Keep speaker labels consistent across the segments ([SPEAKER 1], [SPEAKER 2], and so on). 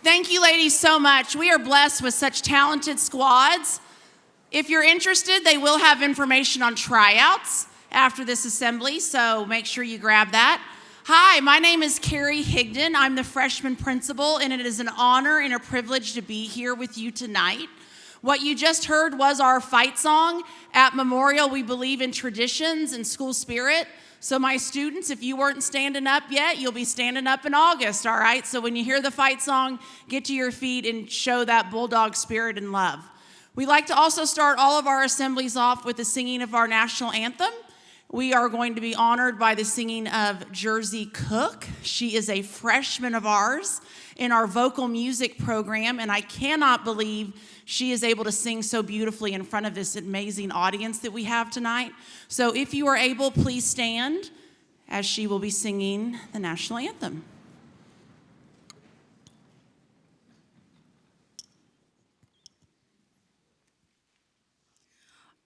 [SPEAKER 1] Thank you, ladies, so much. We are blessed with such talented squads. If you're interested, they will have information on tryouts after this assembly, so make sure you grab that. Hi, my name is Carrie Higdon. I'm the freshman principal, and it is an honor and a privilege to be here with you tonight. What you just heard was our fight song. At Memorial, we believe in traditions and school spirit. So my students, if you weren't standing up yet, you'll be standing up in August, all right? So when you hear the fight song, get to your feet and show that bulldog spirit and love. We like to also start all of our assemblies off with the singing of our national anthem. We are going to be honored by the singing of Jersey Cook. She is a freshman of ours in our vocal music program, and I cannot believe she is able to sing so beautifully in front of this amazing audience that we have tonight. So if you are able, please stand as she will be singing the national anthem.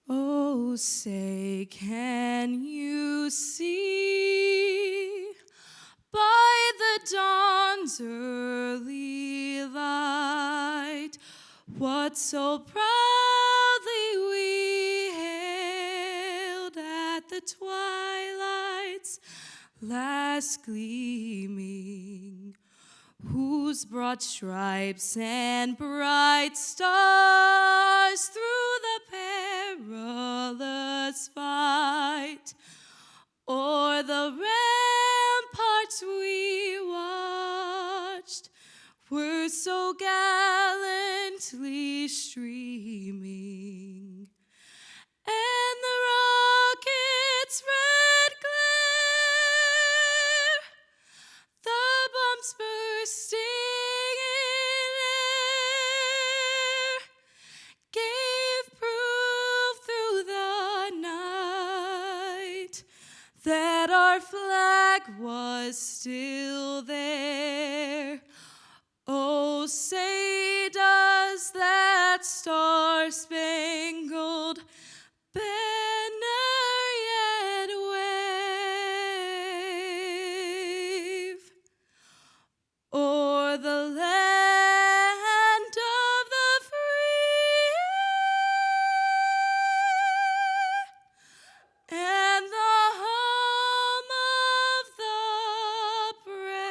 [SPEAKER 2] Oh, say, can you see by the dawn's early light what so proudly we hailed at the twilight's last gleaming, whose broad stripes and bright stars through the perilous fight o'er the ramparts we watched were so gallantly streaming, and the rocket's red glare, the bombs bursting in air, gave proof through the night that our flag was still there. Oh, say does that star-spangled banner yet wave o'er the land of the free and the home of the brave?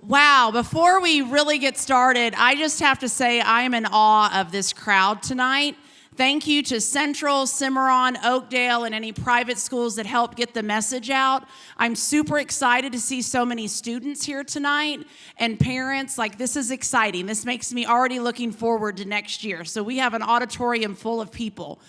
[SPEAKER 1] Wow, before we really get started, I just have to say I am in awe of this crowd tonight. Thank you to Central, Cimarron, Oakdale, and any private schools that helped get the message out. I'm super excited to see so many students here tonight and parents. Like, this is exciting. This makes me already looking forward to next year. So we have an auditorium full of people.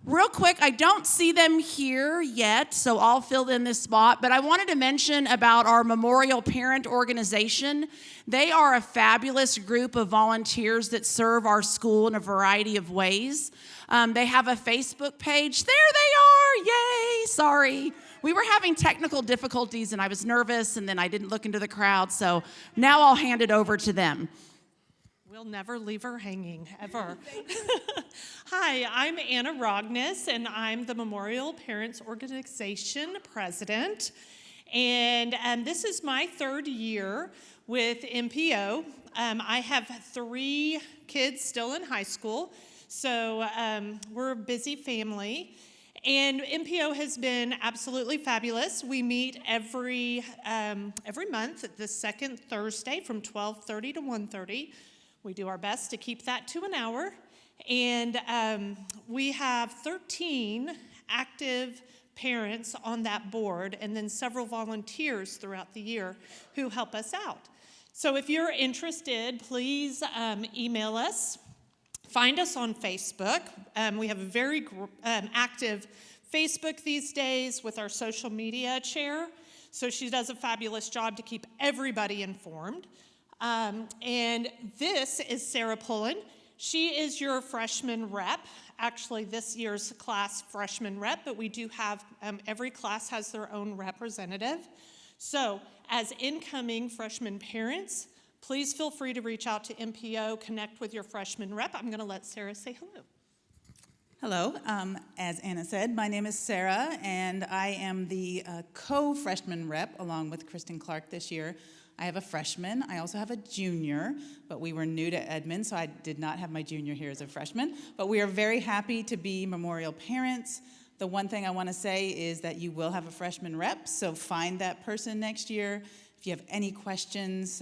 [SPEAKER 1] Real quick, I don't see them here yet, so I'll fill in this spot, but I wanted to mention about our Memorial Parent Organization. They are a fabulous group of volunteers that serve our school in a variety of ways. They have a Facebook page. There they are, yay, sorry. We were having technical difficulties and I was nervous and then I didn't look into the crowd, so now I'll hand it over to them.
[SPEAKER 3] We'll never leave her hanging, ever. Hi, I'm Anna Rognes, and I'm the Memorial Parents Organization president. And this is my third year with MPO. I have 3 kids still in high school, so we're a busy family. And MPO has been absolutely fabulous. We meet every month at the second Thursday from 12:30 to 1:30. We do our best to keep that to an hour. And we have 13 active parents on that board and then several volunteers throughout the year who help us out. So if you're interested, please email us. Find us on Facebook. We have a very active Facebook these days with our social media chair. So she does a fabulous job to keep everybody informed. And this is Sarah Pullen. She is your freshman rep. Actually, this year's class freshman rep, but we do have, every class has their own representative. So as incoming freshman parents, please feel free to reach out to MPO, connect with your freshman rep. I'm going to let Sarah say hello.
[SPEAKER 4] Hello. As Anna said, my name is Sarah, and I am the co-freshman rep along with Kristen Clark this year. I have a freshman. I also have a junior, but we were new to Edmond, so I did not have my junior here as a freshman. But we are very happy to be Memorial parents. The one thing I want to say is that you will have a freshman rep, so find that person next year. If you have any questions,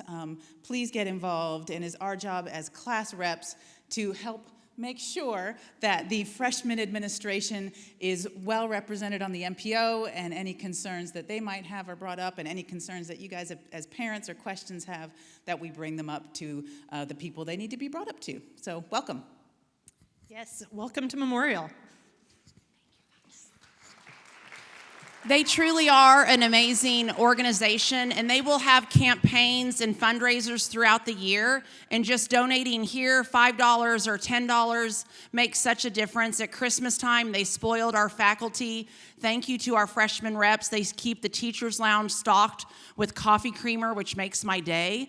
[SPEAKER 4] please get involved, and it's our job as class reps to help make sure that the freshman administration is well represented on the MPO, and any concerns that they might have are brought up, and any concerns that you guys as parents or questions have, that we bring them up to the people they need to be brought up to. So welcome.
[SPEAKER 3] Yes, welcome to Memorial.
[SPEAKER 1] They truly are an amazing organization, and they will have campaigns and fundraisers throughout the year, and just donating here $5 or $10 makes such a difference. At Christmas time, they spoiled our faculty. Thank you to our freshman reps. They keep the teacher's lounge stocked with coffee creamer, which makes my day.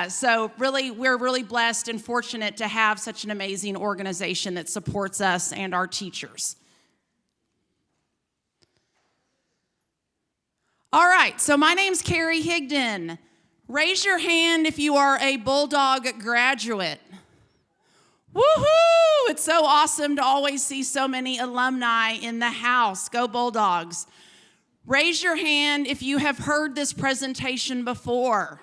[SPEAKER 1] So really, we're really blessed and fortunate to have such an amazing organization that supports us and our teachers. All right, so my name's Carrie Higdon. Raise your hand if you are a Bulldog graduate. Woohoo! It's so awesome to always see so many alumni in the house. Go Bulldogs. Raise your hand if you have heard this presentation before.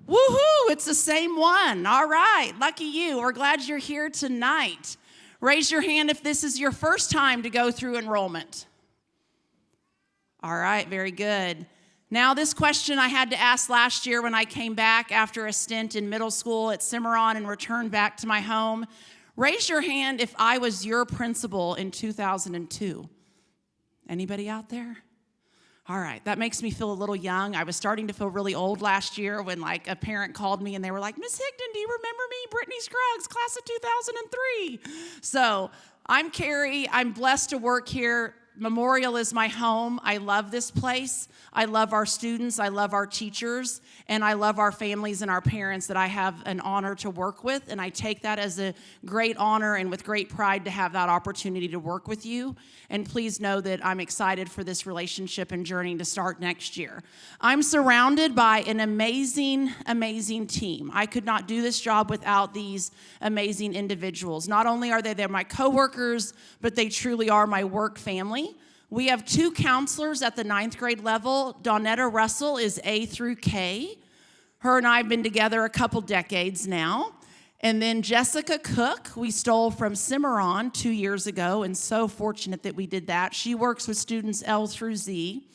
[SPEAKER 1] Woohoo! It's the same one. All right, lucky you. We're glad you're here tonight. Raise your hand if this is your first time to go through enrollment. All right, very good. Now, this question I had to ask last year when I came back after a stint in middle school at Cimarron and returned back to my home. Raise your hand if I was your principal in 2002. Anybody out there? All right, that makes me feel a little young. I was starting to feel really old last year when a parent called me and they were like, Miss Higdon, do you remember me? Brittany Scruggs, class of 2003. So I'm Carrie. I'm blessed to work here. Memorial is my home. I love this place. I love our students. I love our teachers. And I love our families and our parents that I have an honor to work with. And I take that as a great honor and with great pride to have that opportunity to work with you. And please know that I'm excited for this relationship and journey to start next year. I'm surrounded by an amazing, amazing team. I could not do this job without these amazing individuals. Not only are they're my coworkers, but they truly are my work family. We have 2 counselors at the 9th grade level. Dawnetta Russell is A through K. Her and I have been together a couple decades now. And then Jessica Cook, we stole from Cimarron 2 years ago, and so fortunate that we did that. She works with students L through Z.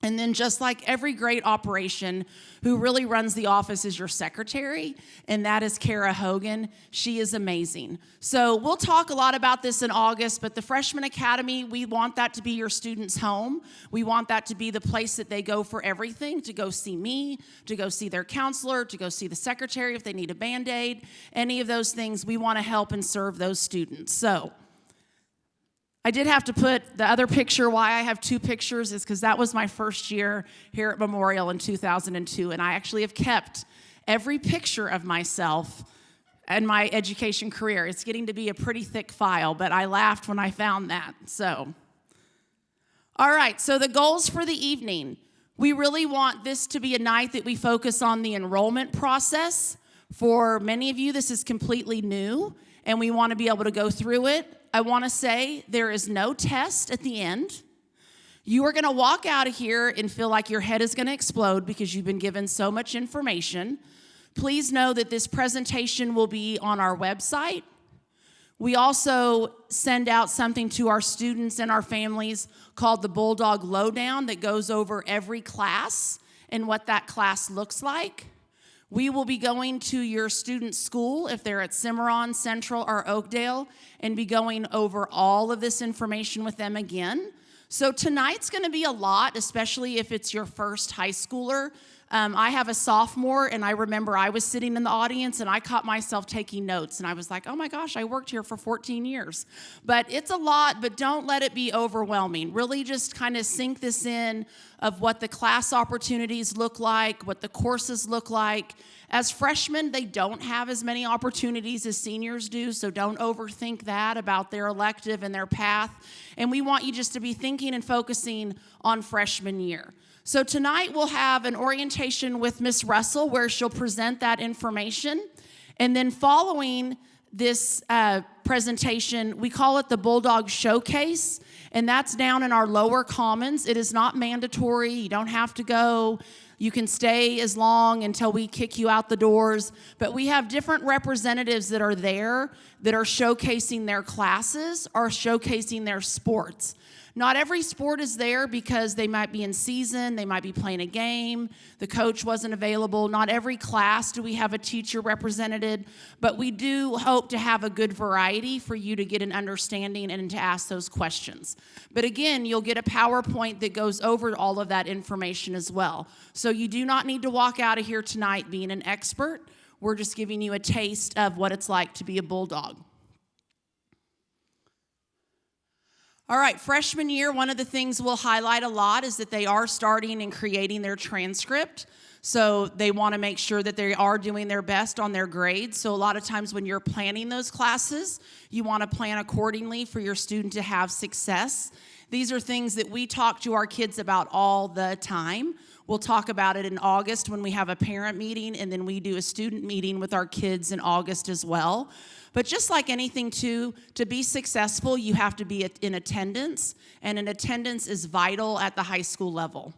[SPEAKER 1] And then just like every great operation, who really runs the office is your secretary, and that is Kara Hogan. She is amazing. So we'll talk a lot about this in August, but the Freshman Academy, we want that to be your students' home. We want that to be the place that they go for everything, to go see me, to go see their counselor, to go see the secretary if they need a Band-Aid, any of those things. We want to help and serve those students. So I did have to put the other picture. Why I have 2 pictures is because that was my first year here at Memorial in 2002, and I actually have kept every picture of myself and my education career. It's getting to be a pretty thick file, but I laughed when I found that. So, all right, so the goals for the evening. We really want this to be a night that we focus on the enrollment process. For many of you, this is completely new, and we want to be able to go through it. I want to say there is no test at the end. You are going to walk out of here and feel like your head is going to explode because you've been given so much information. Please know that this presentation will be on our website. We also send out something to our students and our families called the Bulldog Lowdown that goes over every class and what that class looks like. We will be going to your student's school if they're at Cimarron, Central, or Oakdale, and be going over all of this information with them again. So tonight's going to be a lot, especially if it's your first high schooler. I have a sophomore, and I remember I was sitting in the audience, and I caught myself taking notes, and I was like, oh my gosh, I worked here for 14 years. But it's a lot, but don't let it be overwhelming. Really just kind of sink this in of what the class opportunities look like, what the courses look like. As freshmen, they don't have as many opportunities as seniors do, so don't overthink that about their elective and their path. And we want you just to be thinking and focusing on freshman year. So tonight we'll have an orientation with Miss Russell where she'll present that information. And then following this presentation, we call it the Bulldog Showcase, and that's down in our lower commons. It is not mandatory. You don't have to go. You can stay as long until we kick you out the doors. But we have different representatives that are there that are showcasing their classes or showcasing their sports. Not every sport is there because they might be in season, they might be playing a game, the coach wasn't available. Not every class do we have a teacher represented, but we do hope to have a good variety for you to get an understanding and to ask those questions. But again, you'll get a PowerPoint that goes over all of that information as well. So you do not need to walk out of here tonight being an expert. We're just giving you a taste of what it's like to be a Bulldog. All right, freshman year, one of the things we'll highlight a lot is that they are starting and creating their transcript. So they want to make sure that they are doing their best on their grades. So a lot of times when you're planning those classes, you want to plan accordingly for your student to have success. These are things that we talk to our kids about all the time. We'll talk about it in August when we have a parent meeting, and then we do a student meeting with our kids in August as well. But just like anything too, to be successful, you have to be in attendance, and an attendance is vital at the high school level.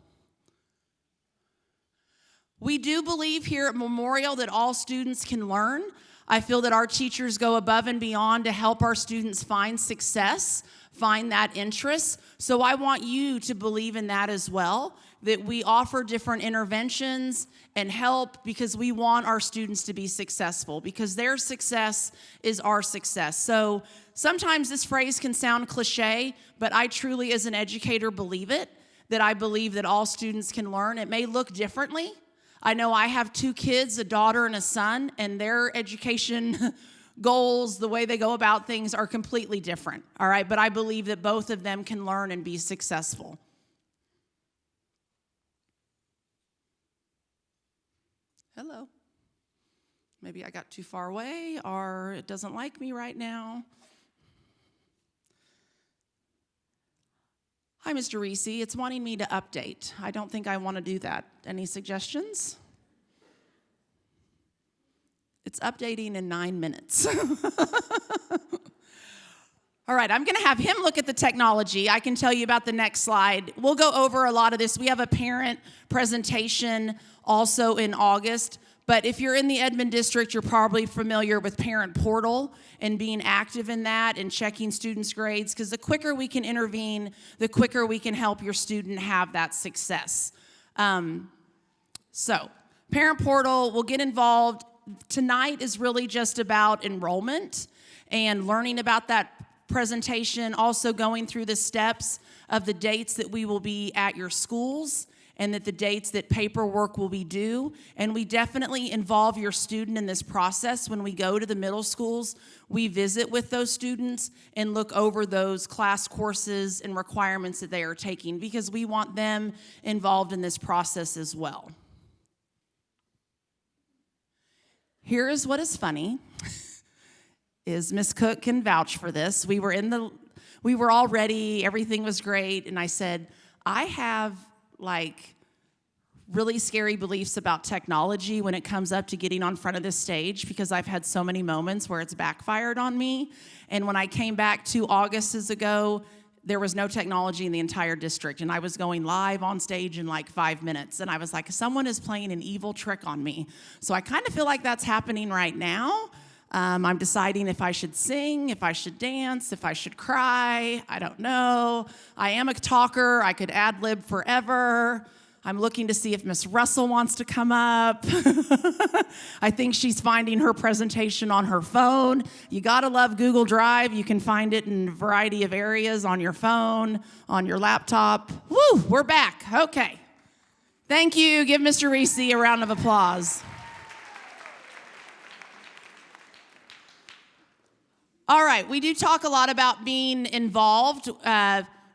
[SPEAKER 1] We do believe here at Memorial that all students can learn. I feel that our teachers go above and beyond to help our students find success, find that interest. So I want you to believe in that as well, that we offer different interventions and help because we want our students to be successful, because their success is our success. So sometimes this phrase can sound cliche, but I truly, as an educator, believe it, that I believe that all students can learn. It may look differently. I know I have 2 kids, a daughter and a son, and their education goals, the way they go about things are completely different, all right? But I believe that both of them can learn and be successful. Hello. Maybe I got too far away, or it doesn't like me right now. Hi, Mr. Reese. It's wanting me to update. I don't think I want to do that. Any suggestions? It's updating in 9 minutes. All right, I'm going to have him look at the technology. I can tell you about the next slide. We'll go over a lot of this. We have a parent presentation also in August. But if you're in the Edmond district, you're probably familiar with Parent Portal and being active in that and checking students' grades, because the quicker we can intervene, the quicker we can help your student have that success. So, Parent Portal will get involved. Tonight is really just about enrollment and learning about that presentation, also going through the steps of the dates that we will be at your schools and that the dates that paperwork will be due. And we definitely involve your student in this process. When we go to the middle schools, we visit with those students and look over those class courses and requirements that they are taking, because we want them involved in this process as well. Here is what is funny, is Miss Cook can vouch for this. We were all ready, everything was great, and I said, I have like really scary beliefs about technology when it comes up to getting on front of this stage, because I've had so many moments where it's backfired on me. And when I came back 2 Augusts ago, there was no technology in the entire district, and I was going live on stage in like 5 minutes, and I was like, someone is playing an evil trick on me. So I kind of feel like that's happening right now. I'm deciding if I should sing, if I should dance, if I should cry. I don't know. I am a talker. I could ad-lib forever. I'm looking to see if Miss Russell wants to come up. I think she's finding her presentation on her phone. You gotta love Google Drive. You can find it in a variety of areas on your phone, on your laptop. Woo, we're back. Okay. Thank you. Give Mr. Reese a round of applause. All right, we do talk a lot about being involved.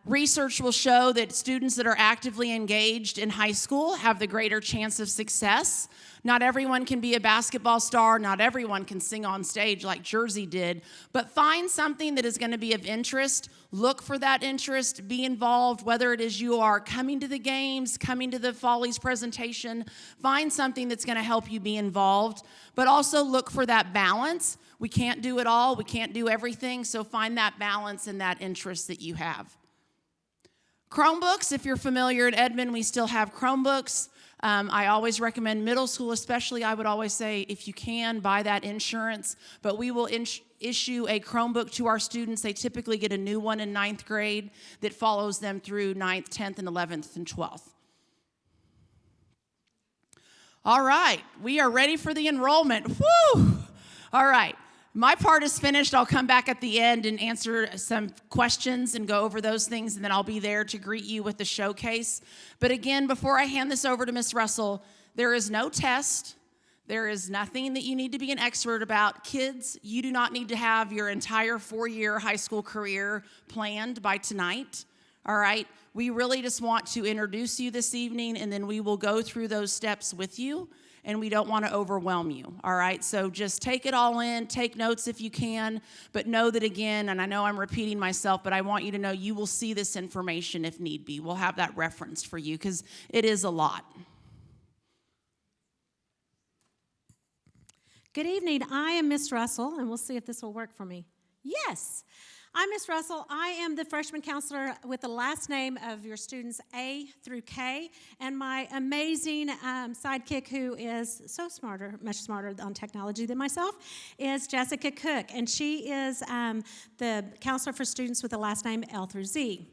[SPEAKER 1] Research will show that students that are actively engaged in high school have the greater chance of success. Not everyone can be a basketball star. Not everyone can sing on stage like Jersey did. But find something that is going to be of interest. Look for that interest. Be involved, whether it is you are coming to the games, coming to the Follies presentation. Find something that's going to help you be involved. But also look for that balance. We can't do it all. We can't do everything. So find that balance and that interest that you have. Chromebooks, if you're familiar at Edmond, we still have Chromebooks. I always recommend middle school, especially. I would always say, if you can, buy that insurance. But we will issue a Chromebook to our students. They typically get a new one in 9th grade that follows them through 9th, 10th, and 11th, and 12th. All right, we are ready for the enrollment. Woo! All right. My part is finished. I'll come back at the end and answer some questions and go over those things, and then I'll be there to greet you with the showcase. But again, before I hand this over to Ms. Russell, there is no test. There is nothing that you need to be an expert about. Kids, you do not need to have your entire 4-year high school career planned by tonight, all right? We really just want to introduce you this evening, and then we will go through those steps with you. And we don't want to overwhelm you, all right? So just take it all in, take notes if you can, but know that again, and I know I'm repeating myself, but I want you to know you will see this information if need be. We'll have that referenced for you because it is a lot.
[SPEAKER 5] Good evening. I am Miss Russell, and we'll see if this will work for me. Yes. I'm Miss Russell. I am the freshman counselor with the last name of your students A through K, and my amazing sidekick, who is so smarter, much smarter on technology than myself, is Jessica Cook, and she is the counselor for students with the last name L through Z.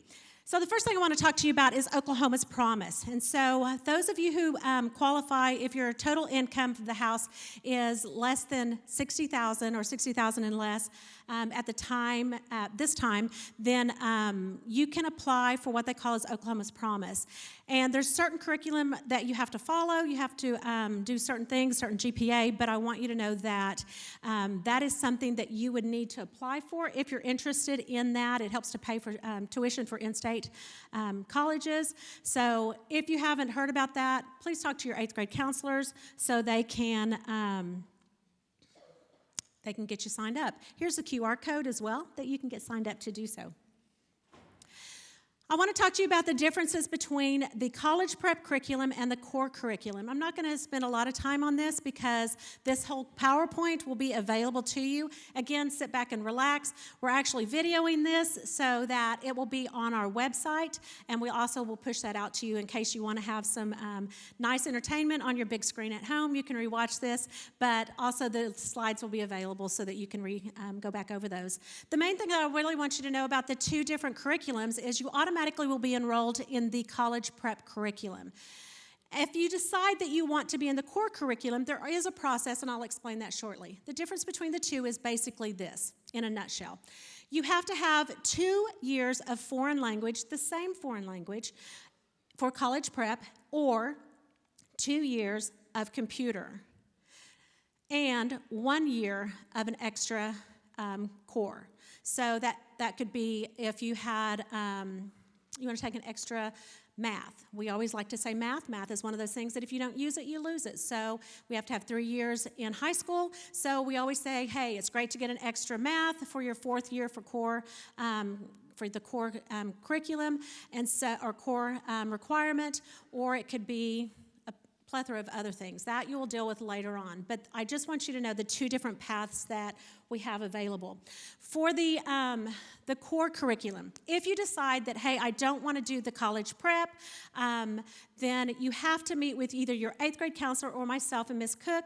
[SPEAKER 5] So the first thing I want to talk to you about is Oklahoma's Promise. And so those of you who qualify, if your total income for the house is less than $60,000 or $60,000 and less at this time, then you can apply for what they call as Oklahoma's Promise. And there's certain curriculum that you have to follow. You have to do certain things, certain GPA, but I want you to know that that is something that you would need to apply for if you're interested in that. It helps to pay for tuition for in-state colleges. So if you haven't heard about that, please talk to your 8th grade counselors so they can get you signed up. Here's a QR code as well that you can get signed up to do so. I want to talk to you about the differences between the college prep curriculum and the core curriculum. I'm not going to spend a lot of time on this because this whole PowerPoint will be available to you. Again, sit back and relax. We're actually videoing this so that it will be on our website, and we also will push that out to you in case you want to have some nice entertainment on your big screen at home. You can rewatch this, but also the slides will be available so that you can go back over those. The main thing that I really want you to know about the two different curriculums is you automatically will be enrolled in the college prep curriculum. If you decide that you want to be in the core curriculum, there is a process, and I'll explain that shortly. The difference between the two is basically this, in a nutshell. You have to have 2 years of foreign language, the same foreign language, for college prep, or 2 years of computer, and 1 year of an extra core. So that could be if you had... you want to take an extra math. We always like to say math. Math is one of those things that if you don't use it, you lose it. So we have to have 3 years in high school. So we always say, hey, it's great to get an extra math for your 4th year for core, for the core curriculum and or core requirement, or it could be a plethora of other things. That you will deal with later on. But I just want you to know the 2 different paths that we have available. For the core curriculum, if you decide that, hey, I don't want to do the college prep, then you have to meet with either your 8th grade counselor or myself and Ms. Cook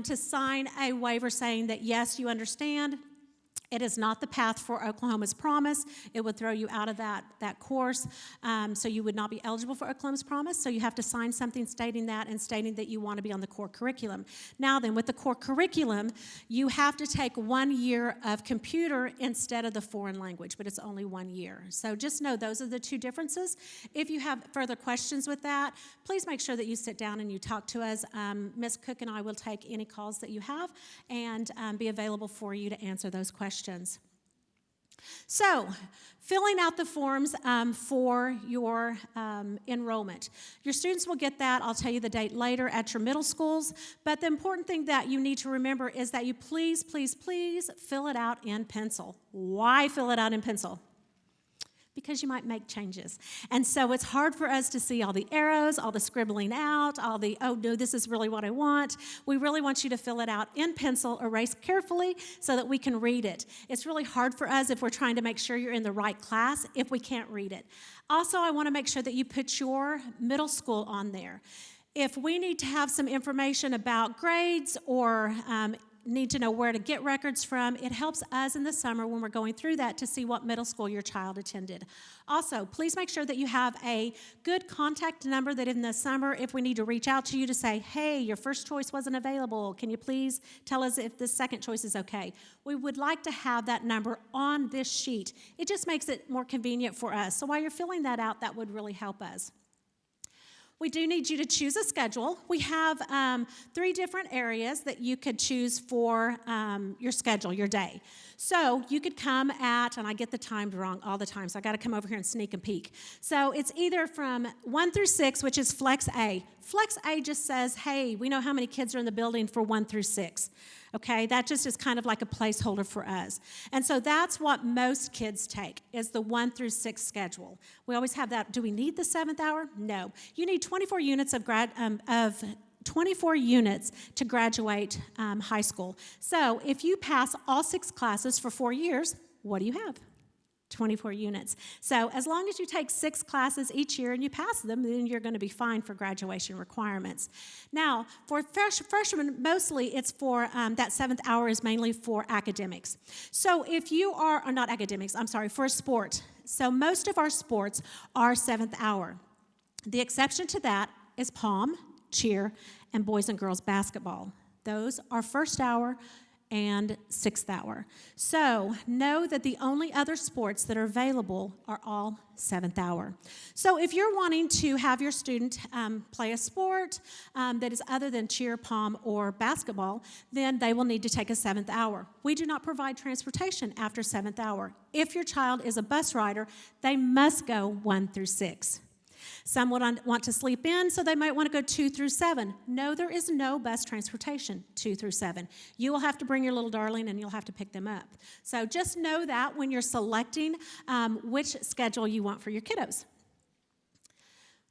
[SPEAKER 5] to sign a waiver saying that, yes, you understand It is not the path for Oklahoma's Promise. It would throw you out of that course, so you would not be eligible for Oklahoma's Promise. So you have to sign something stating that and stating that you want to be on the core curriculum. Now then, with the core curriculum, you have to take 1 year of computer instead of the foreign language, but it's only 1 year. So just know those are the two differences. If you have further questions with that, please make sure that you sit down and you talk to us. Ms. Cook and I will take any calls that you have and be available for you to answer those questions. So, filling out the forms for your enrollment. Your students will get that. I'll tell you the date later at your middle schools. But the important thing that you need to remember is that you please, please, please fill it out in pencil. Why fill it out in pencil? Because you might make changes. And so it's hard for us to see all the arrows, all the scribbling out, all the, oh no, this is really what I want. We really want you to fill it out in pencil, erase carefully so that we can read it. It's really hard for us if we're trying to make sure you're in the right class if we can't read it. Also, I want to make sure that you put your middle school on there. If we need to have some information about grades or need to know where to get records from, it helps us in the summer when we're going through that to see what middle school your child attended. Also, please make sure that you have a good contact number that in the summer, if we need to reach out to you to say, hey, your first choice wasn't available, can you please tell us if the second choice is okay? We would like to have that number on this sheet. It just makes it more convenient for us. So while you're filling that out, that would really help us. We do need you to choose a schedule. We have 3 different areas that you could choose for your schedule, your day. So you could come at, and I get the time wrong all the time, so I got to come over here and sneak and peek. So it's either from 1 through 6, which is Flex A. Flex A just says, hey, we know how many kids are in the building for 1 through 6. Okay, that just is kind of like a placeholder for us. And so that's what most kids take, is the 1 through 6 schedule. We always have that. Do we need the 7th hour? No. You need 24 units of 24 units to graduate high school. So if you pass all 6 classes for 4 years, what do you have? 24 units. So as long as you take 6 classes each year and you pass them, then you're going to be fine for graduation requirements. Now, for freshmen, mostly it's for, that 7th hour is mainly for academics. So if you are, or not academics, I'm sorry, for sport. So most of our sports are 7th hour. The exception to that is pom, cheer, and boys and girls basketball. Those are 1st hour and 6th hour. So know that the only other sports that are available are all 7th hour. So if you're wanting to have your student play a sport that is other than cheer, pom, or basketball, then they will need to take a 7th hour. We do not provide transportation after 7th hour. If your child is a bus rider, they must go 1 through 6. Some would want to sleep in, so they might want to go 2 through 7. No, there is no bus transportation 2 through 7. You will have to bring your little darling, and you'll have to pick them up. So just know that when you're selecting which schedule you want for your kiddos.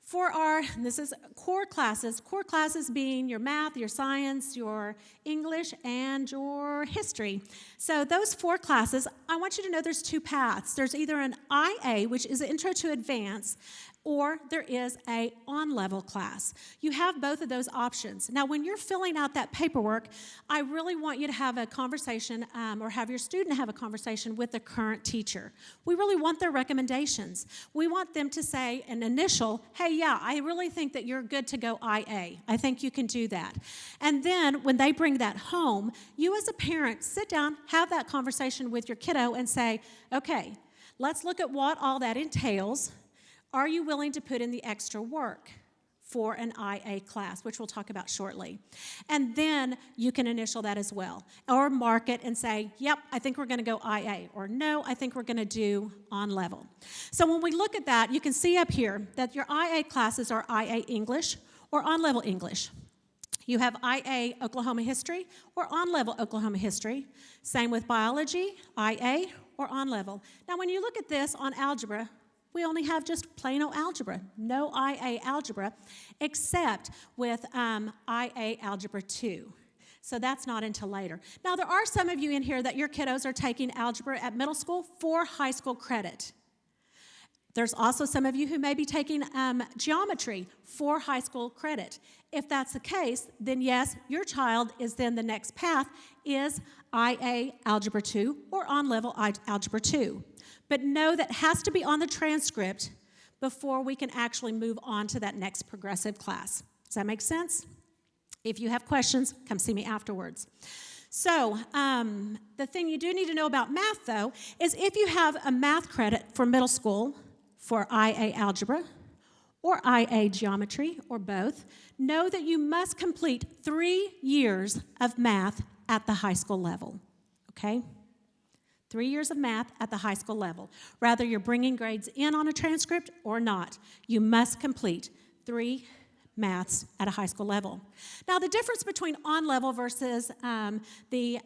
[SPEAKER 5] For this is core classes being your math, your science, your English, and your history. So those 4 classes, I want you to know there's 2 paths. There's either an IA, which is an Intro to Advanced, or there is a on-level class. You have both of those options. Now, when you're filling out that paperwork, I really want you to have a conversation or have your student have a conversation with the current teacher. We really want their recommendations. We want them to say an initial, hey, yeah, I really think that you're good to go IA. I think you can do that. And then when they bring that home, you as a parent sit down, have that conversation with your kiddo and say, okay, let's look at what all that entails. Are you willing to put in the extra work for an IA class, which we'll talk about shortly? And then you can initial that as well, or mark it and say, yep, I think we're going to go IA, or no, I think we're going to do on level. So when we look at that, you can see up here that your IA classes are IA English or on-level English. You have IA Oklahoma History or on-level Oklahoma History. Same with biology, IA or on-level. Now when you look at this on algebra, we only have just plain old algebra, no IA algebra, except with IA Algebra 2. So that's not until later. Now, there are some of you in here that your kiddos are taking algebra at middle school for high school credit. There's also some of you who may be taking geometry for high school credit. If that's the case, then yes, your child is then the next path is IA Algebra 2 or on-level Algebra 2. But know that has to be on the transcript before we can actually move on to that next progressive class. Does that make sense? If you have questions, come see me afterwards. So the thing you do need to know about math, though, is if you have a math credit for middle school for IA Algebra or IA Geometry or both, know that you must complete 3 years of math at the high school level, okay? 3 years of math at the high school level. Whether you're bringing grades in on a transcript or not, you must complete 3 maths at a high school level. Now, the difference between on-level versus the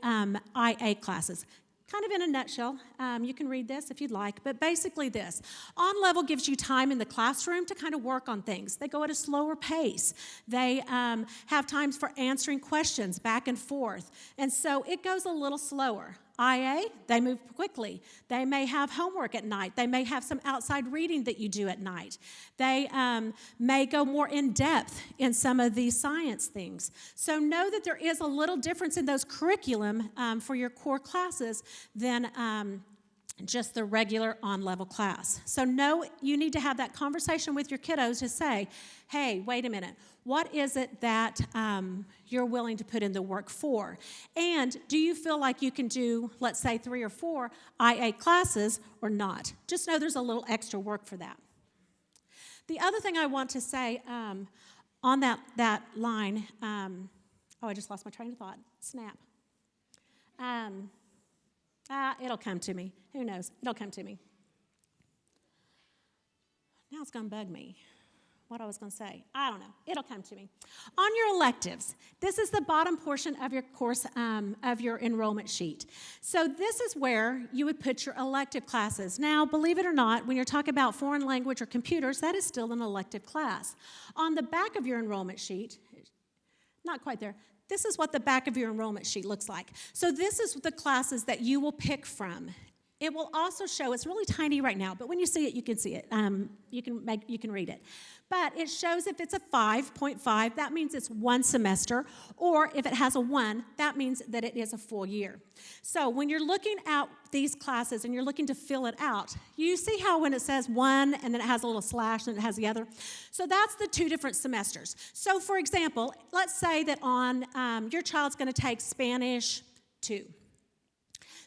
[SPEAKER 5] IA classes, kind of in a nutshell, you can read this if you'd like, but basically this. On-level gives you time in the classroom to kind of work on things. They go at a slower pace. They have times for answering questions back and forth, and so it goes a little slower. IA, they move quickly. They may have homework at night. They may have some outside reading that you do at night. They may go more in depth in some of these science things. So know that there is a little difference in those curriculum for your core classes than just the regular on-level class. So know you need to have that conversation with your kiddos to say, hey, wait a minute, what is it that you're willing to put in the work for? And do you feel like you can do, let's say, 3 or 4 IA classes or not? Just know there's a little extra work for that. The other thing I want to say on that line, I just lost my train of thought. Snap. It'll come to me. Who knows? It'll come to me. Now it's going to bug me. What I was going to say. I don't know. It'll come to me. On your electives, this is the bottom portion of your course, of your enrollment sheet. So this is where you would put your elective classes. Now, believe it or not, when you're talking about foreign language or computers, that is still an elective class. On the back of your enrollment sheet, not quite there, this is what the back of your enrollment sheet looks like. So this is the classes that you will pick from. It will also show, it's really tiny right now, but when you see it, you can see it. You can read it. But it shows if it's a 5.5, that means it's 1 semester, or if it has a 1, that means that it is a full year. So when you're looking at these classes and you're looking to fill it out, you see how when it says 1 and then it has a little slash and it has the other? So that's the 2 different semesters. So for example, let's say that on your child's going to take Spanish 2.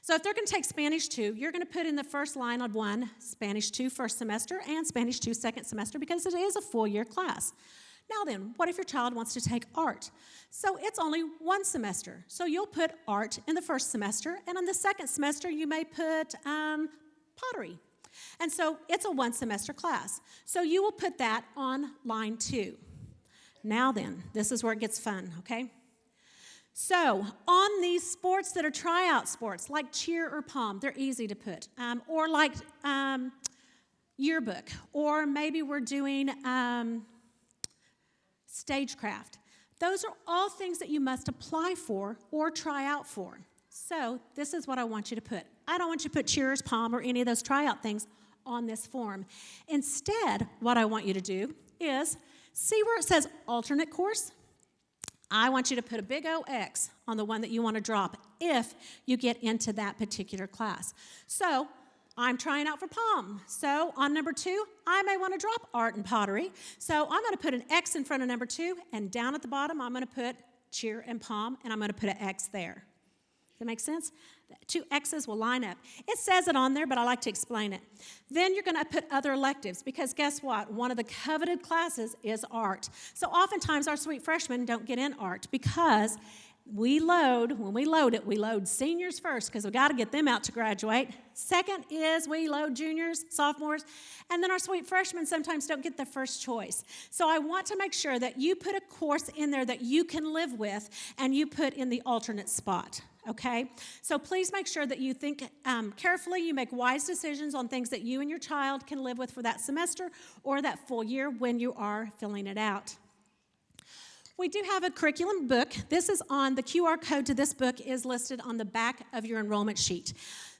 [SPEAKER 5] So if they're going to take Spanish 2, you're going to put in the first line on 1, Spanish 2 first semester and Spanish 2 second semester because it is a full year class. Now then, what if your child wants to take art? So it's only 1 semester. So you'll put art in the first semester, and in the second semester you may put pottery. And so it's a 1 semester class. So you will put that on line 2. Now then, this is where it gets fun, okay? So on these sports that are tryout sports, like cheer or pom, they're easy to put, or like yearbook, or maybe we're doing stagecraft. Those are all things that you must apply for or try out for. So this is what I want you to put. I don't want you to put cheers, pom, or any of those tryout things on this form. Instead, what I want you to do is see where it says alternate course? I want you to put a big O X on the one that you want to drop if you get into that particular class. So I'm trying out for POM. So on number 2, I may want to drop art and pottery. So I'm going to put an X in front of number 2, and down at the bottom, I'm going to put cheer and POM, and I'm going to put an X there. Does that make sense? 2 X's will line up. It says it on there, but I like to explain it. Then you're going to put other electives because guess what? One of the coveted classes is art. So oftentimes our sweet freshmen don't get in art because when we load seniors first because we got to get them out to graduate. Second is we load juniors, sophomores, and then our sweet freshmen sometimes don't get their first choice. So I want to make sure that you put a course in there that you can live with and you put in the alternate spot. Okay, so please make sure that you think carefully, you make wise decisions on things that you and your child can live with for that semester or that full year when you are filling it out. We do have a curriculum book. This is on, the QR code to this book is listed on the back of your enrollment sheet.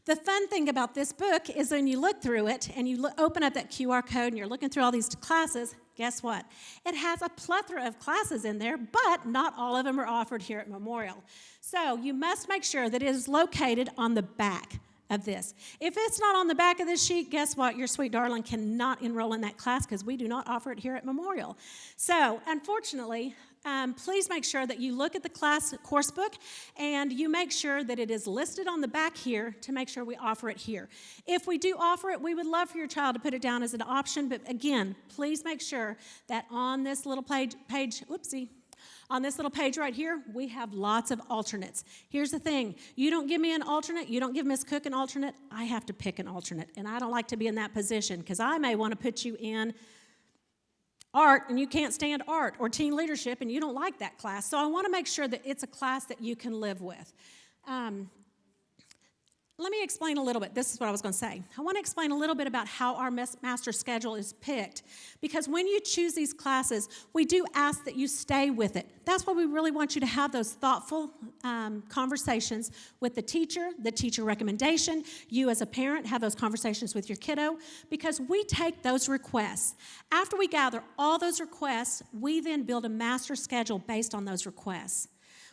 [SPEAKER 5] The fun thing about this book is when you look through it and you open up that QR code and you're looking through all these classes, guess what? It has a plethora of classes in there, but not all of them are offered here at Memorial. So you must make sure that it is located on the back of this. If it's not on the back of this sheet, guess what? Your sweet darling cannot enroll in that class because we do not offer it here at Memorial. So, unfortunately, please make sure that you look at the course book and you make sure that it is listed on the back here to make sure we offer it here. If we do offer it, we would love for your child to put it down as an option, but again, please make sure that on this little on this little page right here, we have lots of alternates. Here's the thing. You don't give me an alternate, you don't give Miss Cook an alternate, I have to pick an alternate. And I don't like to be in that position because I may want to put you in art and you can't stand art, or teen leadership and you don't like that class. So I want to make sure that it's a class that you can live with. Let me explain a little bit. This is what I was going to say. I want to explain a little bit about how our master schedule is picked. Because when you choose these classes, we do ask that you stay with it. That's why we really want you to have those thoughtful conversations with the teacher recommendation. You as a parent have those conversations with your kiddo, because we take those requests. After we gather all those requests, we then build a master schedule based on those requests.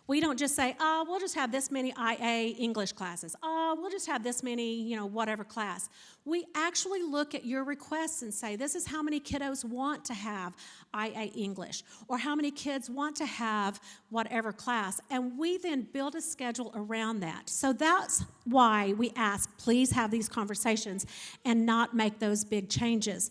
[SPEAKER 5] We don't just say, oh, we'll just have this many IA English classes. Oh, we'll just have this many, whatever class. We actually look at your requests and say, this is how many kiddos want to have IA English, or how many kids want to have whatever class. And we then build a schedule around that. So that's why we ask, please have these conversations and not make those big changes.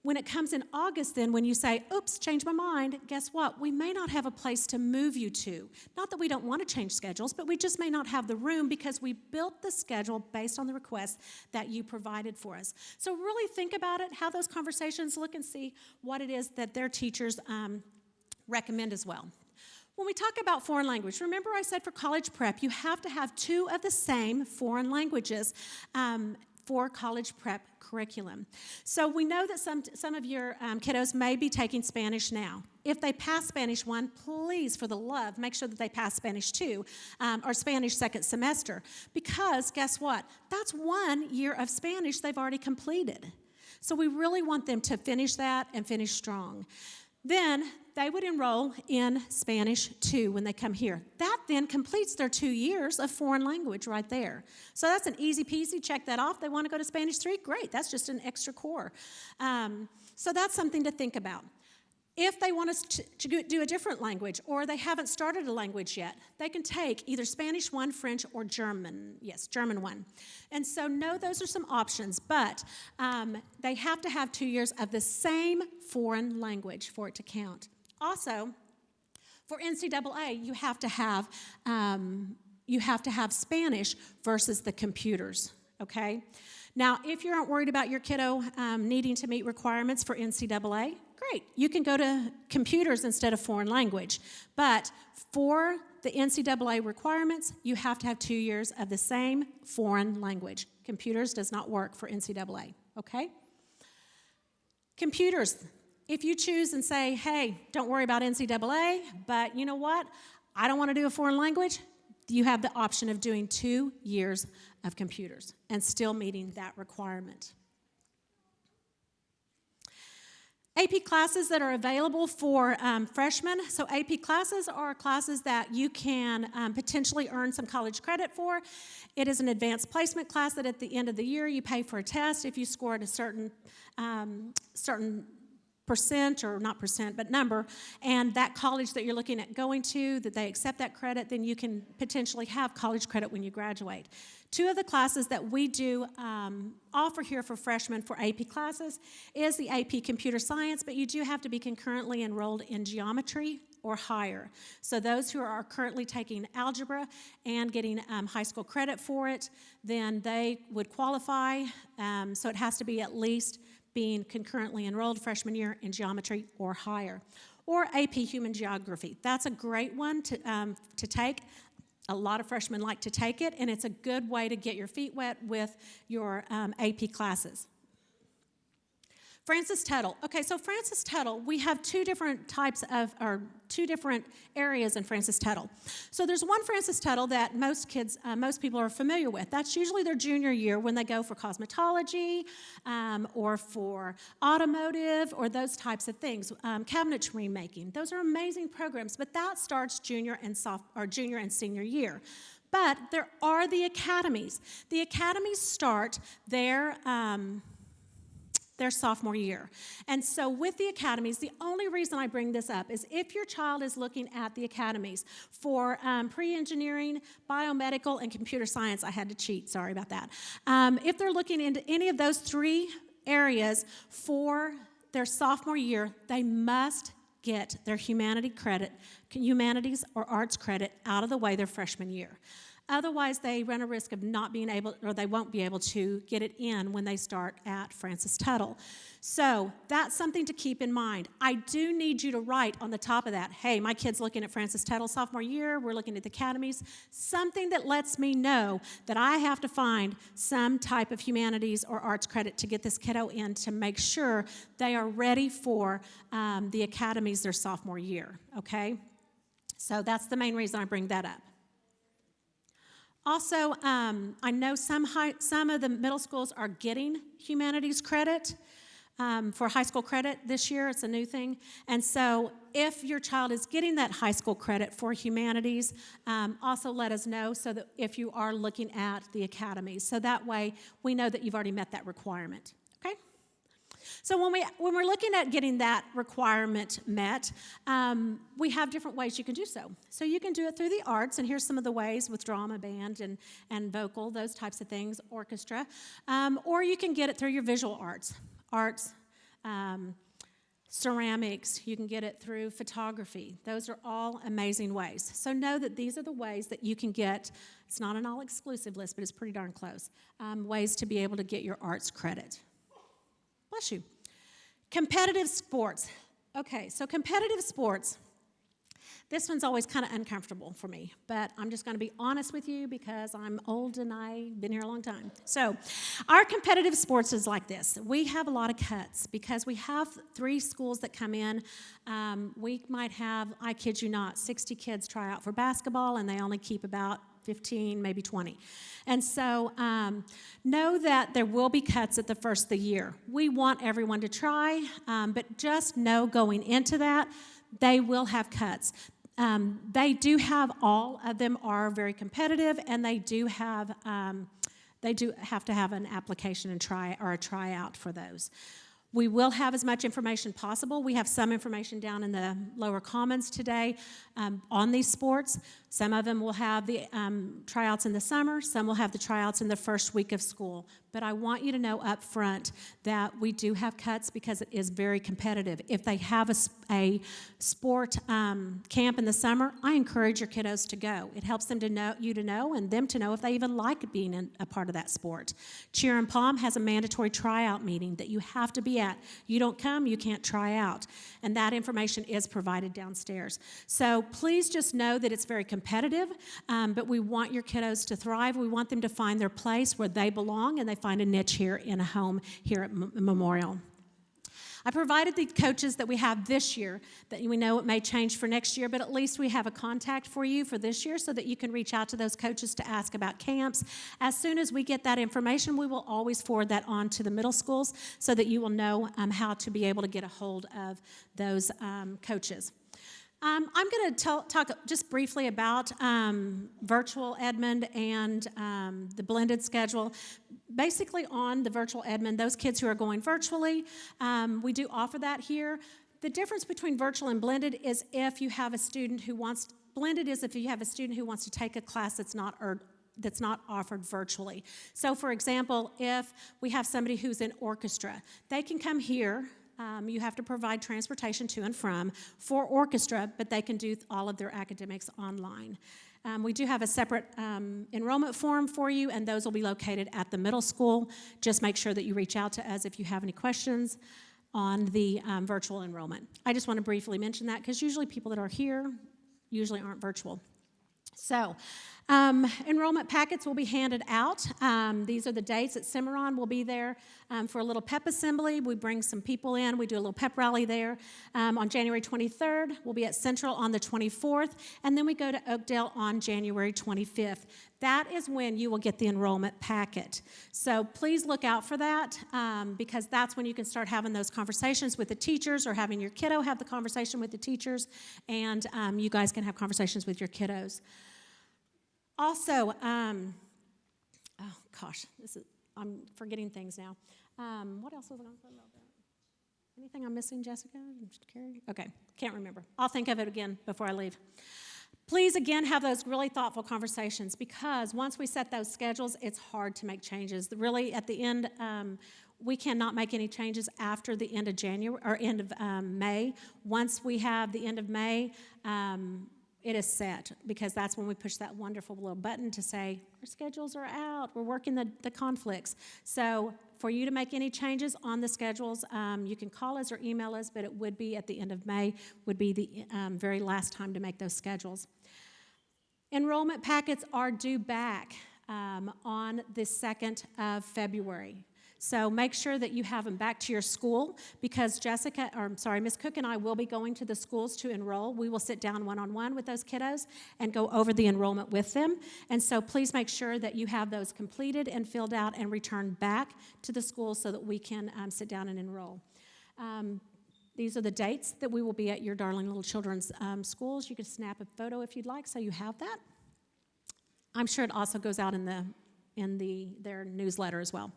[SPEAKER 5] When it comes in August, then, when you say, oops, change my mind, guess what? We may not have a place to move you to. Not that we don't want to change schedules, but we just may not have the room because we built the schedule based on the requests that you provided for us. So really think about it, how those conversations look, and see what it is that their teachers recommend as well. When we talk about foreign language, remember I said for college prep, you have to have 2 of the same foreign languages for college prep curriculum. So we know that some of your kiddos may be taking Spanish now. If they pass Spanish 1, please, for the love, make sure that they pass Spanish 2 or Spanish second semester. Because guess what? That's 1 year of Spanish they've already completed. So we really want them to finish that and finish strong. Then they would enroll in Spanish 2 when they come here. That then completes their 2 years of foreign language right there. So that's an easy peasy, check that off. They want to go to Spanish 3, great, that's just an extra core. So that's something to think about. If they want us to do a different language, or they haven't started a language yet, they can take either Spanish 1, French, or German. Yes, German 1. And so, no, those are some options, but they have to have 2 years of the same foreign language for it to count. Also, for NCAA, you have to have Spanish versus the computers, okay? Now, if you aren't worried about your kiddo needing to meet requirements for NCAA, great. You can go to computers instead of foreign language. But for the NCAA requirements, you have to have 2 years of the same foreign language. Computers does not work for NCAA, okay? Computers, if you choose and say, hey, don't worry about NCAA, but you know what? I don't want to do a foreign language. You have the option of doing 2 years of computers and still meeting that requirement. AP classes that are available for freshmen. So AP classes are classes that you can potentially earn some college credit for. It is an advanced placement class that at the end of the year you pay for a test. If you scored a certain percent, or not percent, but number, and that college that you're looking at going to, that they accept that credit, then you can potentially have college credit when you graduate. 2 of the classes that we do offer here for freshmen for AP classes is the AP Computer Science, but you do have to be concurrently enrolled in geometry or higher. So those who are currently taking algebra and getting high school credit for it, then they would qualify. So it has to be at least being concurrently enrolled freshman year in geometry or higher. Or AP Human Geography. That's a great one to take. A lot of freshmen like to take it, and it's a good way to get your feet wet with your AP classes. Francis Tuttle. Okay, so Francis Tuttle, we have two different areas in Francis Tuttle. So there's one Francis Tuttle that most people are familiar with. That's usually their junior year when they go for cosmetology or for automotive or those types of things, cabinetry making. Those are amazing programs, but that starts junior and senior year. But there are the academies. The academies start their sophomore year. And so with the academies, the only reason I bring this up is if your child is looking at the academies for pre-engineering, biomedical, and computer science, I had to cheat, sorry about that. If they're looking into any of those three areas for their sophomore year, they must get their humanities or arts credit out of the way their freshman year. Otherwise, they run a risk of not being able, or they won't be able to get it in when they start at Francis Tuttle. So that's something to keep in mind. I do need you to write on the top of that, hey, my kid's looking at Francis Tuttle sophomore year, we're looking at the academies, something that lets me know that I have to find some type of humanities or arts credit to get this kiddo in to make sure they are ready for the academies their sophomore year, okay? So that's the main reason I bring that up. Also, I know some of the middle schools are getting humanities credit for high school credit this year. It's a new thing. And so if your child is getting that high school credit for humanities, also let us know so that if you are looking at the academies. So that way we know that you've already met that requirement. Okay? So when we're looking at getting that requirement met, we have different ways you can do so. So you can do it through the arts, and here's some of the ways with drama, band, and vocal, those types of things, orchestra. Or you can get it through your visual arts, ceramics. You can get it through photography. Those are all amazing ways. So know that these are the ways that you can get, it's not an all-exclusive list, but it's pretty darn close, ways to be able to get your arts credit. Bless you. Competitive sports. Okay, so competitive sports. This one's always kind of uncomfortable for me, but I'm just going to be honest with you because I'm old and I've been here a long time. So our competitive sports is like this. We have a lot of cuts because we have 3 schools that come in. We might have, I kid you not, 60 kids try out for basketball, and they only keep about 15, maybe 20. And so know that there will be cuts at the first of the year. We want everyone to try, but just know going into that, they will have cuts. They do have, all of them are very competitive, and they do have to have an application and a tryout for those. We will have as much information possible. We have some information down in the lower commons today on these sports. Some of them will have the tryouts in the summer. Some will have the tryouts in the first week of school. But I want you to know up front that we do have cuts because it is very competitive. If they have a sport camp in the summer, I encourage your kiddos to go. It helps them to know, and them to know if they even like being a part of that sport. Cheer and Palm has a mandatory tryout meeting that you have to be at. You don't come, you can't try out. And that information is provided downstairs. So please just know that it's very competitive, but we want your kiddos to thrive. We want them to find their place where they belong, and they find a niche here in a home here at Memorial. I provided the coaches that we have this year, that we know it may change for next year, but at least we have a contact for you for this year so that you can reach out to those coaches to ask about camps. As soon as we get that information, we will always forward that on to the middle schools so that you will know how to be able to get a hold of those coaches. I'm going to talk just briefly about virtual Edmond and the blended schedule. Basically on the virtual Edmond, those kids who are going virtually, we do offer that here. The difference between virtual and blended is if you have a student who wants, blended is if you have a student who wants to take a class that's not offered virtually. So for example, if we have somebody who's in orchestra, they can come here. You have to provide transportation to and from for orchestra, but they can do all of their academics online. We do have a separate enrollment form for you, and those will be located at the middle school. Just make sure that you reach out to us if you have any questions on the virtual enrollment. I just want to briefly mention that because usually people that are here usually aren't virtual. So Enrollment packets will be handed out. These are the dates that Cimarron will be there for a little pep assembly. We bring some people in. We do a little pep rally there. On January 23rd, we'll be at Central on the 24th, and then we go to Oakdale on January 25th. That is when you will get the enrollment packet. So please look out for that because that's when you can start having those conversations with the teachers or having your kiddo have the conversation with the teachers, and you guys can have conversations with your kiddos. Also, I'm forgetting things now. What else was I going to say about that? Anything I'm missing, Jessica? Carrie? Okay, can't remember. I'll think of it again before I leave. Please, again, have those really thoughtful conversations because once we set those schedules, it's hard to make changes. Really, at the end, we cannot make any changes after the end of January or end of May. Once we have the end of May, it is set because that's when we push that wonderful little button to say, our schedules are out, we're working the conflicts. So for you to make any changes on the schedules, you can call us or email us, but it would be at the end of May, would be the very last time to make those schedules. Enrollment packets are due back on the 2nd of February. So make sure that you have them back to your school because Ms. Cook and I will be going to the schools to enroll. We will sit down one-on-one with those kiddos and go over the enrollment with them. And so please make sure that you have those completed and filled out and returned back to the school so that we can sit down and enroll. These are the dates that we will be at your Darling Little Children's schools. You can snap a photo if you'd like so you have that. I'm sure it also goes out in their newsletter as well.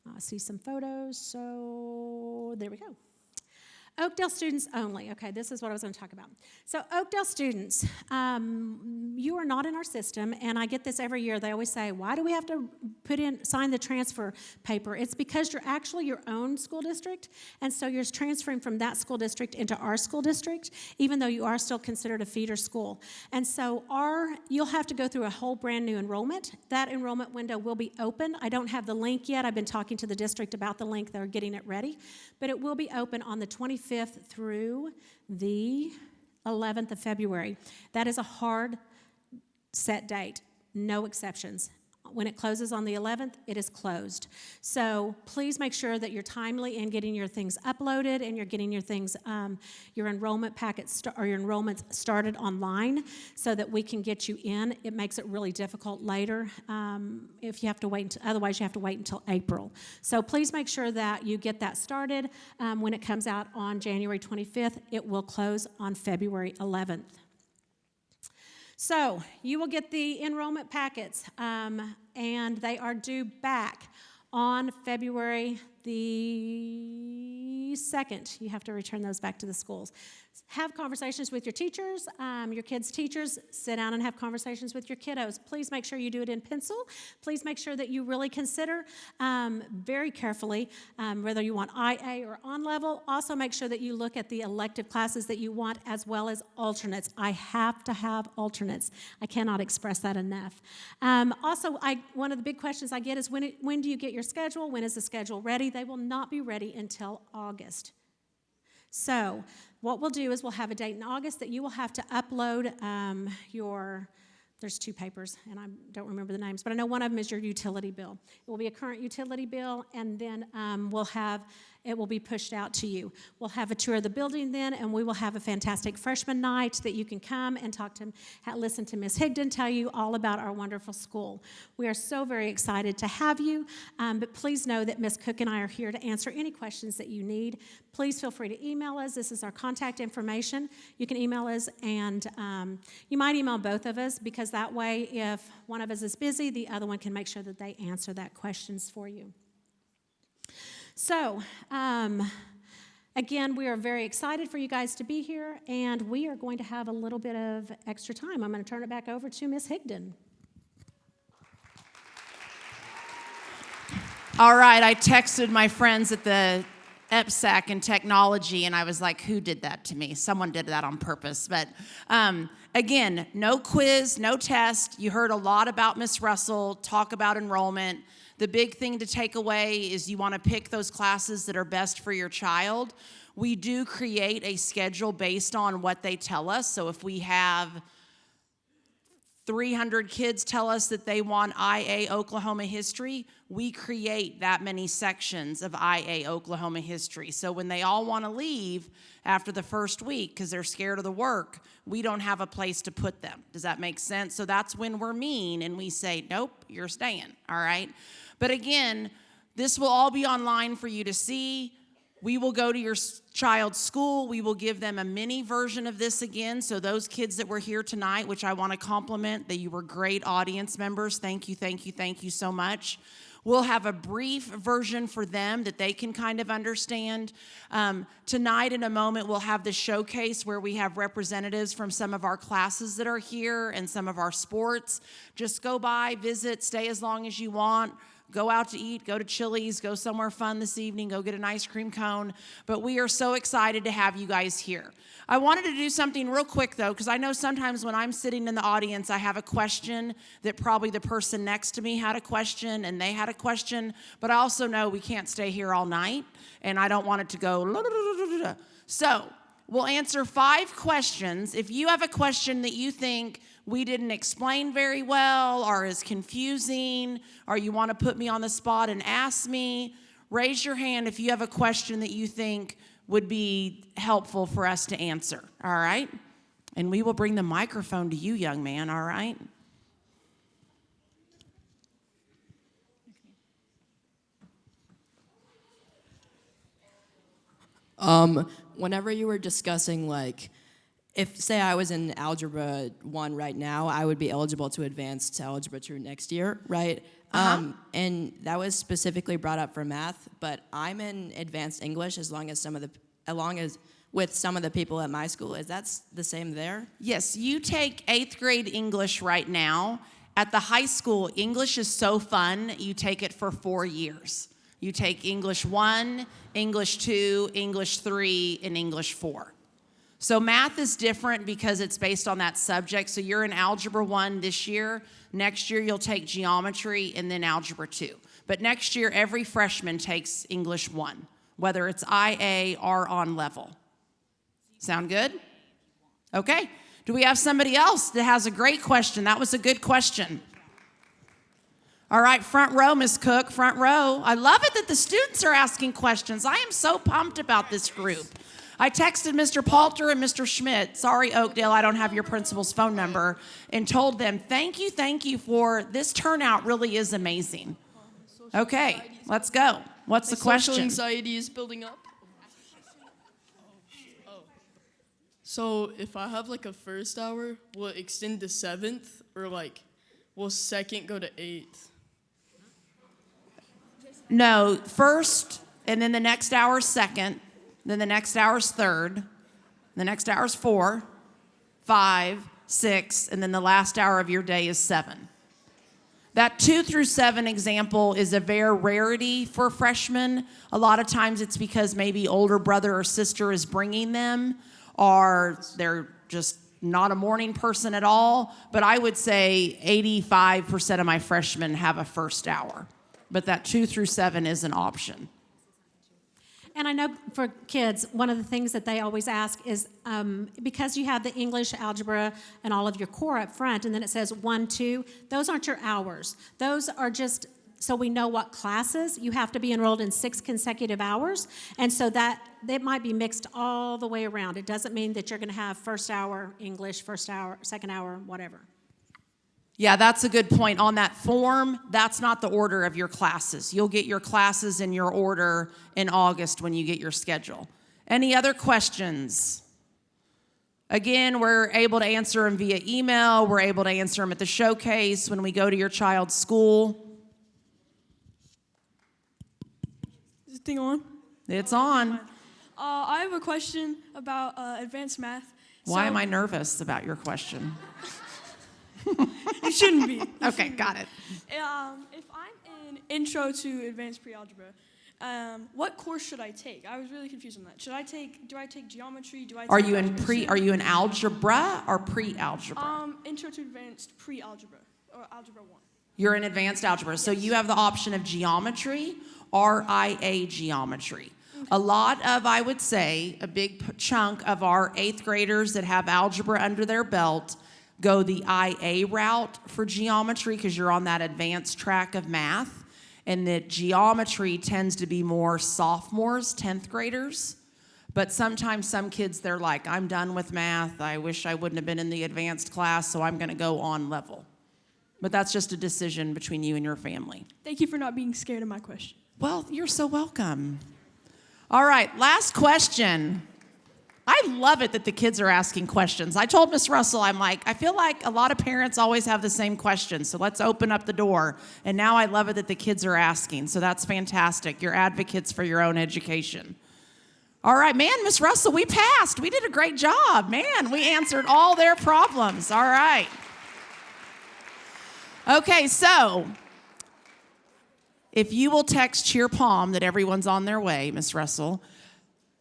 [SPEAKER 5] I see some photos, so there we go. Oakdale students only. Okay, this is what I was going to talk about. So Oakdale students, you are not in our system, and I get this every year. They always say, why do we have to sign the transfer paper? It's because you're actually your own school district, and so you're transferring from that school district into our school district, even though you are still considered a feeder school. And so you'll have to go through a whole brand new enrollment. That enrollment window will be open. I don't have the link yet. I've been talking to the district about the link. They're getting it ready, but it will be open on the 25th through the 11th of February. That is a hard set date, no exceptions. When it closes on the 11th, it is closed. So please make sure that you're timely in getting your things uploaded and you're getting your things, your enrollment packets or your enrollments started online so that we can get you in. It makes it really difficult later if you have to wait. Otherwise, you have to wait until April. So please make sure that you get that started. When it comes out on January 25th, it will close on February 11th. So you will get the enrollment packets, and they are due back on February the 2nd. You have to return those back to the schools. Have conversations with your teachers, your kids' teachers. Sit down and have conversations with your kiddos. Please make sure you do it in pencil. Please make sure that you really consider very carefully whether you want IA or on level. Also make sure that you look at the elective classes that you want as well as alternates. I have to have alternates. I cannot express that enough. Also, one of the big questions I get is when do you get your schedule? When is the schedule ready? They will not be ready until August. So what we'll do is we'll have a date in August that you will have to upload there's two papers, and I don't remember the names, but I know one of them is your utility bill. It will be a current utility bill, and then it will be pushed out to you. We'll have a tour of the building then, and we will have a fantastic freshman night that you can come and listen to Ms. Higdon tell you all about our wonderful school. We are so very excited to have you, but please know that Ms. Cook and I are here to answer any questions that you need. Please feel free to email us. This is our contact information. You can email us, and you might email both of us because that way, if one of us is busy, the other one can make sure that they answer that questions for you. So, again, we are very excited for you guys to be here, and we are going to have a little bit of extra time. I'm going to turn it back over to Ms. Higdon.
[SPEAKER 1] All right, I texted my friends at the EPSAC and technology, and I was like, who did that to me? Someone did that on purpose. But again, no quiz, no test. You heard a lot about Ms. Russell talk about enrollment. The big thing to take away is you want to pick those classes that are best for your child. We do create a schedule based on what they tell us. So if we have 300 kids tell us that they want IA Oklahoma history, we create that many sections of IA Oklahoma history. So when they all want to leave after the first week because they're scared of the work, we don't have a place to put them. Does that make sense? So that's when we're mean and we say, nope, you're staying, all right? But again, this will all be online for you to see. We will go to your child's school. We will give them a mini version of this again. So those kids that were here tonight, which I want to compliment, that you were great audience members. Thank you, thank you, thank you so much. We'll have a brief version for them that they can kind of understand. Tonight, in a moment, we'll have the showcase where we have representatives from some of our classes that are here and some of our sports. Just go by, visit, stay as long as you want. Go out to eat, go to Chili's, go somewhere fun this evening, go get an ice cream cone. But we are so excited to have you guys here. I wanted to do something real quick, though, because I know sometimes when I'm sitting in the audience, I have a question that probably the person next to me had a question and they had a question. But I also know we can't stay here all night, and I don't want it to go. So we'll answer 5 questions. If you have a question that you think we didn't explain very well or is confusing, or you want to put me on the spot and ask me, raise your hand if you have a question that you think would be helpful for us to answer, all right? And we will bring the microphone to you, young man, all right?
[SPEAKER 6] Whenever you were discussing, like, if, say, I was in Algebra 1 right now, I would be eligible to advance to Algebra 2 next year, right? And that was specifically brought up for math, but I'm in advanced English along as with some of the people at my school. Is that the same there?
[SPEAKER 1] Yes, you take 8th grade English right now. At the high school, English is so fun, you take it for 4 years. You take English 1, English 2, English 3, and English 4. So math is different because it's based on that subject. So you're in Algebra 1 this year. Next year, you'll take Geometry and then Algebra 2. But next year, every freshman takes English 1, whether it's IA or on level. Sound good? Okay. Do we have somebody else that has a great question? That was a good question. All right, front row, Ms. Cook, front row. I love it that the students are asking questions. I am so pumped about this group. I texted Mr. Palter and Mr. Schmidt, sorry, Oakdale, I don't have your principal's phone number, and told them, thank you for this turnout really is amazing. Okay, let's go. What's the question?
[SPEAKER 7] Social anxiety is building up. So if I have like a first hour, will it extend to 7th, or like will 2nd go to 8th?
[SPEAKER 1] No, first, and then the next hour is 2nd, then the next hour is 3rd, the next hour is 4, 5, 6, and then the last hour of your day is 7. That 2 through 7 example is a very rarity for freshmen. A lot of times it's because maybe older brother or sister is bringing them, or they're just not a morning person at all. But I would say 85% of my freshmen have a first hour. But that 2 through 7 is an option.
[SPEAKER 5] And I know for kids, one of the things that they always ask is, because you have the English, algebra, and all of your core up front, and then it says 1, 2, those aren't your hours. Those are just so we know what classes. You have to be enrolled in 6 consecutive hours, and so that it might be mixed all the way around. It doesn't mean that you're going to have first hour English, first hour, second hour, whatever.
[SPEAKER 1] Yeah, that's a good point. On that form, that's not the order of your classes. You'll get your classes in your order in August when you get your schedule. Any other questions? Again, we're able to answer them via email. We're able to answer them at the showcase when we go to your child's school.
[SPEAKER 7] Is this thing on?
[SPEAKER 1] It's on.
[SPEAKER 7] I have a question about advanced math.
[SPEAKER 1] Why am I nervous about your question?
[SPEAKER 7] You shouldn't be.
[SPEAKER 1] Okay, got it.
[SPEAKER 7] If I'm in Intro to Advanced Pre-Algebra, what course should I take? I was really confused on that. Do I take Geometry?
[SPEAKER 1] Are you in algebra or pre-algebra?
[SPEAKER 7] Intro to Advanced Pre-Algebra, or Algebra 1.
[SPEAKER 1] You're in advanced algebra. So you have the option of Geometry or IA Geometry. A lot of, I would say, a big chunk of our 8th graders that have algebra under their belt, go the IA route for geometry because you're on that advanced track of math, and that geometry tends to be more sophomores, 10th graders. But sometimes some kids, they're like, I'm done with math. I wish I wouldn't have been in the advanced class, so I'm going to go on level. But that's just a decision between you and your family.
[SPEAKER 7] Thank you for not being scared of my question.
[SPEAKER 1] Well, you're so welcome. All right, last question. I love it that the kids are asking questions. I told Miss Russell, I'm like, I feel like a lot of parents always have the same questions, so let's open up the door. And now I love it that the kids are asking, so that's fantastic. You're advocates for your own education. All right, man, Miss Russell, we passed. We did a great job. Man, we answered all their problems. All right. Okay, so if you will text Cheer Palm that everyone's on their way, Miss Russell.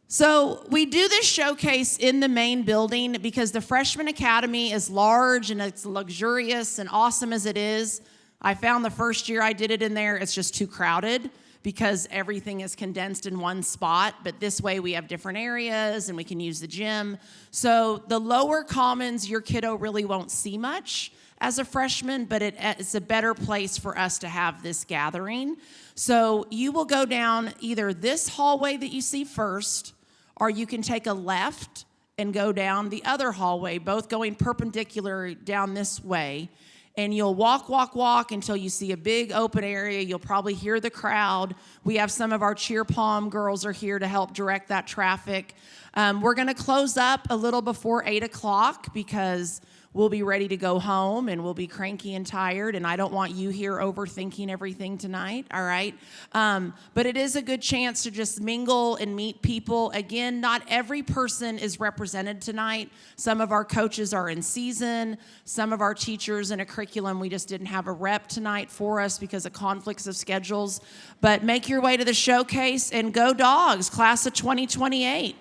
[SPEAKER 1] So we do this showcase in the main building because the Freshman Academy is large and it's luxurious and awesome as it is. I found the first year I did it in there, it's just too crowded because everything is condensed in one spot. But this way we have different areas and we can use the gym. So the lower commons, your kiddo really won't see much as a freshman, but it's a better place for us to have this gathering. So you will go down either this hallway that you see first, or you can take a left and go down the other hallway, both going perpendicular down this way. And you'll walk until you see a big open area. You'll probably hear the crowd. We have some of our Cheer Palm girls are here to help direct that traffic. We're gonna close up a little before 8 o'clock because we'll be ready to go home and we'll be cranky and tired, and I don't want you here overthinking everything tonight, all right? But it is a good chance to just mingle and meet people. Again, not every person is represented tonight. Some of our coaches are in season. Some of our teachers in a curriculum, we just didn't have a rep tonight for us because of conflicts of schedules. But make your way to the showcase and go Dogs, class of 2028.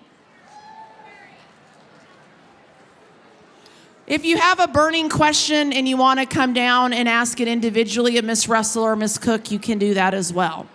[SPEAKER 1] If you have a burning question and you want to come down and ask it individually of Miss Russell or Miss Cook, you can do that as well.